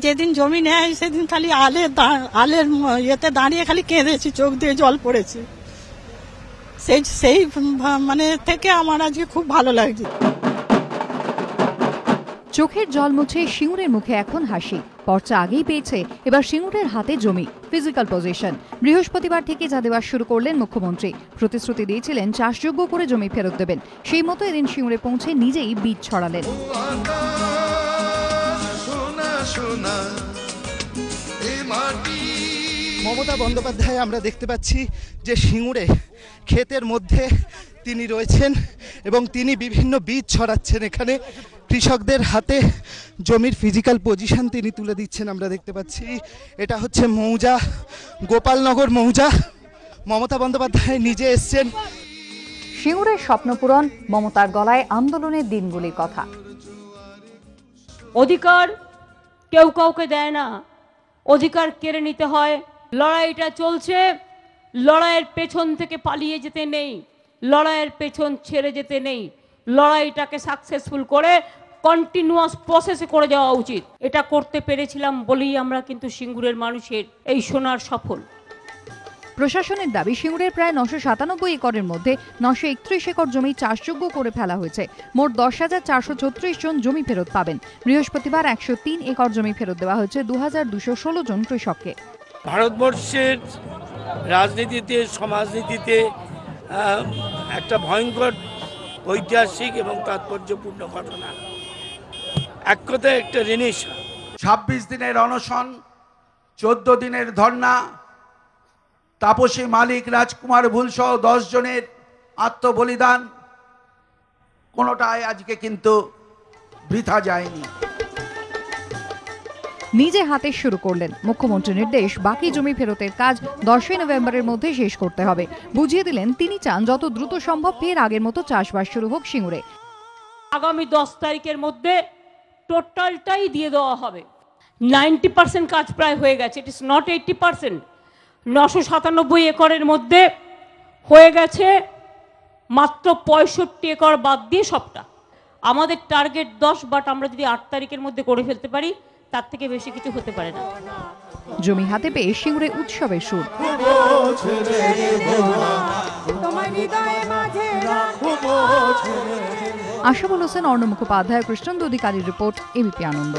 যেদিন জমি নেয় সেদিন খালি আলের ইয়েতে দাঁড়িয়ে খালি কেঁদেছি, চোখ দিয়ে জল পড়েছে। সেই মানে থেকে আমার আজকে খুব ভালো লাগছে। চোখের জল মুছে সিঙ্গুরের মুখে এখন হাসি। পর্চা আগেই পেয়েছে, এবার সিঙ্গুরের হাতে জমি, ফিজিক্যাল পজিশন। বৃহস্পতিবার থেকে যা দেওয়া শুরু করলেন মুখ্যমন্ত্রী। প্রতিশ্রুতি দিয়েছিলেন চাষযোগ্য করে জমি ফেরত দেবেন। সেই মতো এদিন সিঙ্গুরে পৌঁছে নিজেই বীজ ছড়ালেন। মমতা বন্দ্যোপাধ্যায় আমরা দেখতে পাচ্ছি যে সিঙ্গুরে ক্ষেতের মধ্যে তিনি রয়েছেন এবং তিনি বিভিন্ন বীজ ছড়াচ্ছেন। এখানে কৃষকদের হাতে জমির ফিজিক্যাল পজিশন তিনি তুলে দিচ্ছেন। আমরা দেখতে পাচ্ছি এটা হচ্ছে মৌজা, গোপালনগর মৌজা। মমতা বন্দ্যোপাধ্যায় নিজে এসছেন। সিঙ্গুরের স্বপ্নপূরণ, মমতার গলায় আন্দোলনের দিনগুলির কথা। অধিকার কেউ কাউকে দেয় না, অধিকার কেড়ে নিতে হয়। লড়াইটা চলছে, লড়াইয়ের পেছন থেকে পালিয়ে যেতে নেই, লড়াইয়ের পেছন ছেড়ে যেতে নেই। লড়াইটাকে সাকসেসফুল করে কন্টিনিউয়াস প্রসেসে করে যাওয়া উচিত। এটা করতে পেরেছিলাম বলেই আমরা কিন্তু সিঙ্গুরের মানুষের এই সোনার সফল। প্রশাসনের দাবি, সিঙ্গুরের প্রায় 997 একরের মধ্যে 931 একর জমি চাষযোগ্য করে ফেলা হয়েছে। মোট 10,434 জন জমি ফেরত পাবেন। বৃহস্পতিবার 103 একর জমি ফেরত দেওয়া হয়েছে 2216 জন কৃষককে। ভারতবর্ষের রাজনীতিতে, সমাজনীতিতে একটা ভয়ঙ্কর ঐতিহাসিক এবং তাৎপর্যপূর্ণ ঘটনা, এক কথায় একটা রেনেসাঁ। 26 দিনের অনশন, 14 দিনের ধর্না, তাপসী মালিক, রাজকুমার ভুল সহ 10 জনের আত্মবলিদান, কোনোটাই আজকে কিন্তু বৃথা যায়নি। নিজে হাতে শুরু করলেন। মুখ্যমন্ত্রীর নির্দেশ, বাকি জমি ফেরতের কাজ 10 নভেম্বরের মধ্যে শেষ করতে হবে। বুঝিয়ে দিলেন তিনি চান যত দ্রুত সম্ভব ফের আগের মতো চাষবাস শুরু হোক সিঙ্গুরে। আগামী 10 তারিখের মধ্যে টোটালটাই দিয়ে দেওয়া হবে। 90% কাজ প্রায় হয়ে গেছে, ইট ইস নট 80%। 997 একরের মধ্যে হয়ে গেছে মাত্র 65 একর বাদ দিয়ে সবটা। আমাদের টার্গেট 10, বাট আমরা যদি 8 তারিখের মধ্যে করে ফেলতে পারি তার থেকে বেশি কিছু হতে পারে না। জমি হাতে পেয়ে সিঙ্গুরে উৎসবের সুর। আশাবুল হোসেন, অর্ণ মুখোপাধ্যায়, কৃষ্ণেন্দু অধিকারীর রিপোর্ট, এবিপি আনন্দ।